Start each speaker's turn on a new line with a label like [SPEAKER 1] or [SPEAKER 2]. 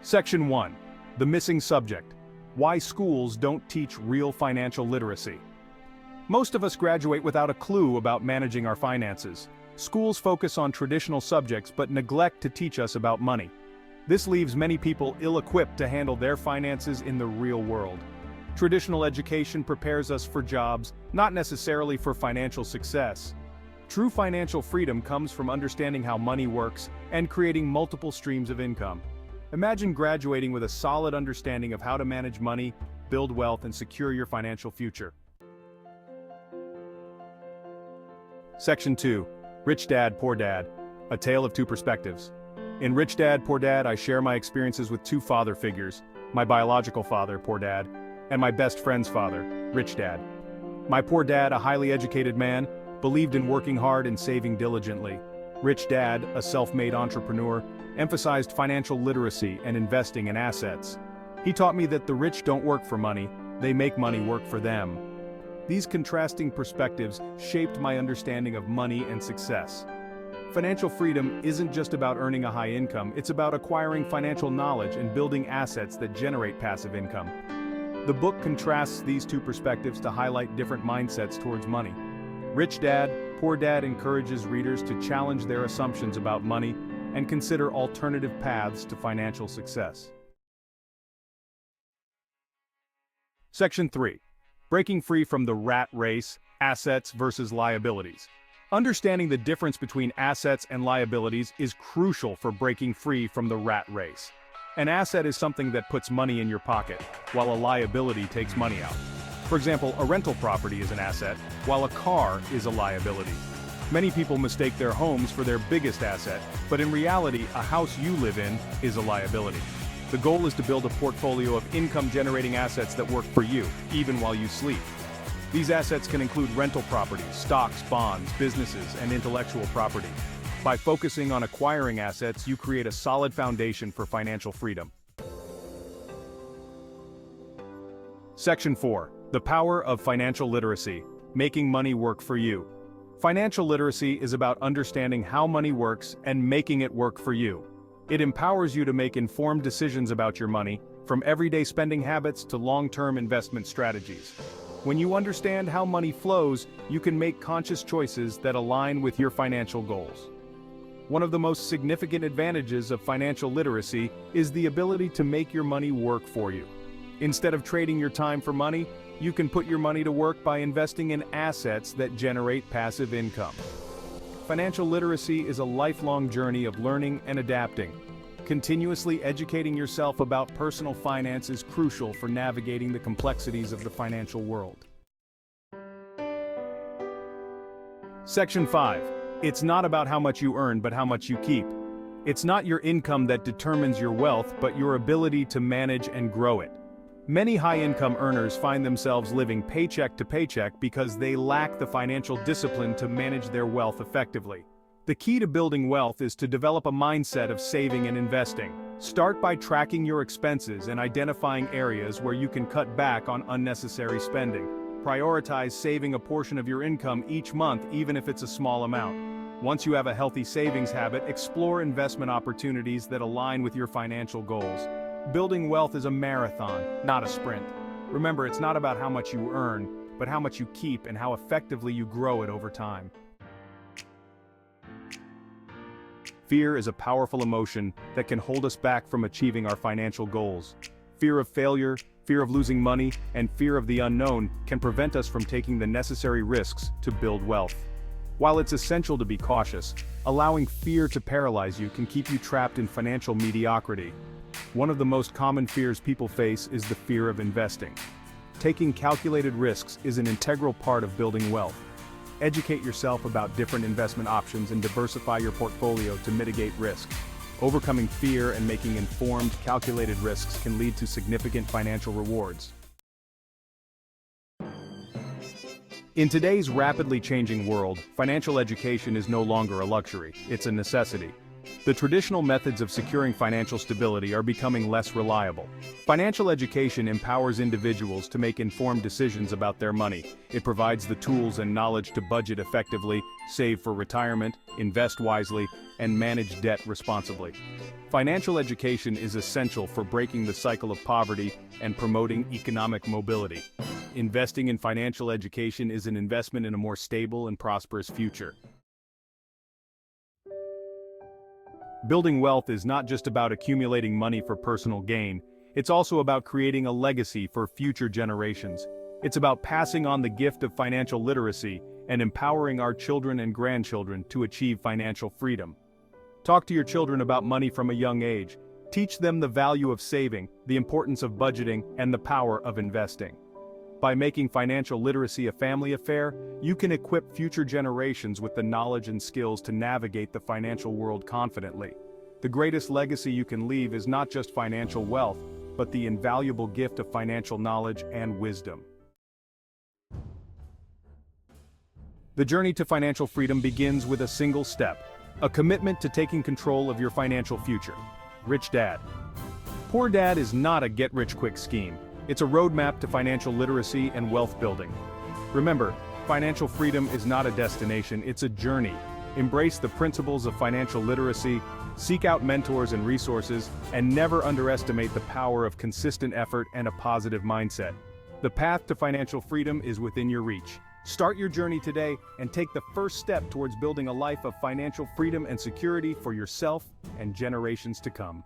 [SPEAKER 1] Section 1. The missing subject. Why schools don't teach real financial literacy. Most of us graduate without a clue about managing our finances. Schools focus on traditional subjects but neglect to teach us about money. This leaves many people ill-equipped to handle their finances in the real world. Traditional education prepares us for jobs, not necessarily for financial success. True financial freedom comes from understanding how money works and creating multiple streams of income. Imagine graduating with a solid understanding of how to manage money, build wealth, and secure your financial future. Section 2. Rich Dad, Poor Dad. A Tale of Two Perspectives. In Rich Dad, Poor Dad, I share my experiences with two father figures, my biological father, Poor Dad, and my best friend's father, Rich Dad. My poor dad, a highly educated man, believed in working hard and saving diligently. Rich Dad, a self-made entrepreneur, emphasized financial literacy and investing in assets. He taught me that the rich don't work for money, they make money work for them. These contrasting perspectives shaped my understanding of money and success. Financial freedom isn't just about earning a high income, it's about acquiring financial knowledge and building assets that generate passive income. The book contrasts these two perspectives to highlight different mindsets towards money. Rich Dad, Poor Dad encourages readers to challenge their assumptions about money and consider alternative paths to financial success. Section 3. Breaking free from the rat race, assets versus liabilities. Understanding the difference between assets and liabilities is crucial for breaking free from the rat race. An asset is something that puts money in your pocket, while a liability takes money out. For example, a rental property is an asset, while a car is a liability. Many people mistake their homes for their biggest asset, but in reality, a house you live in is a liability. The goal is to build a portfolio of income-generating assets that work for you, even while you sleep. These assets can include rental properties, stocks, bonds, businesses, and intellectual property. By focusing on acquiring assets, you create a solid foundation for financial freedom. Section 4. The Power of Financial Literacy. Making money work for you. Financial literacy is about understanding how money works and making it work for you. It empowers you to make informed decisions about your money, from everyday spending habits to long-term investment strategies. When you understand how money flows, you can make conscious choices that align with your financial goals. One of the most significant advantages of financial literacy is the ability to make your money work for you. Instead of trading your time for money, you can put your money to work by investing in assets that generate passive income. Financial literacy is a lifelong journey of learning and adapting. Continuously educating yourself about personal finance is crucial for navigating the complexities of the financial world. Section 5. It's not about how much you earn, but how much you keep. It's not your income that determines your wealth, but your ability to manage and grow it. Many high-income earners find themselves living paycheck to paycheck because they lack the financial discipline to manage their wealth effectively. The key to building wealth is to develop a mindset of saving and investing. Start by tracking your expenses and identifying areas where you can cut back on unnecessary spending. Prioritize saving a portion of your income each month, even if it's a small amount. Once you have a healthy savings habit, explore investment opportunities that align with your financial goals. Building wealth is a marathon, not a sprint. Remember, it's not about how much you earn, but how much you keep and how effectively you grow it over time. Fear is a powerful emotion that can hold us back from achieving our financial goals. Fear of failure, fear of losing money, and fear of the unknown can prevent us from taking the necessary risks to build wealth. While it's essential to be cautious, allowing fear to paralyze you can keep you trapped in financial mediocrity. One of the most common fears people face is the fear of investing. Taking calculated risks is an integral part of building wealth. Educate yourself about different investment options and diversify your portfolio to mitigate risk. Overcoming fear and making informed, calculated risks can lead to significant financial rewards. In today's rapidly changing world, financial education is no longer a luxury, it's a necessity. The traditional methods of securing financial stability are becoming less reliable. Financial education empowers individuals to make informed decisions about their money. It provides the tools and knowledge to budget effectively, save for retirement, invest wisely, and manage debt responsibly. Financial education is essential for breaking the cycle of poverty and promoting economic mobility. Investing in financial education is an investment in a more stable and prosperous future. Building wealth is not just about accumulating money for personal gain, it's also about creating a legacy for future generations. It's about passing on the gift of financial literacy and empowering our children and grandchildren to achieve financial freedom. Talk to your children about money from a young age. Teach them the value of saving, the importance of budgeting, and the power of investing. By making financial literacy a family affair, you can equip future generations with the knowledge and skills to navigate the financial world confidently. The greatest legacy you can leave is not just financial wealth, but the invaluable gift of financial knowledge and wisdom. The journey to financial freedom begins with a single step: a commitment to taking control of your financial future. Rich Dad. Poor Dad is not a get-rich-quick scheme. It's a roadmap to financial literacy and wealth building. Remember, financial freedom is not a destination, it's a journey. Embrace the principles of financial literacy, seek out mentors and resources, and never underestimate the power of consistent effort and a positive mindset. The path to financial freedom is within your reach. Start your journey today and take the first step towards building a life of financial freedom and security for yourself and generations to come.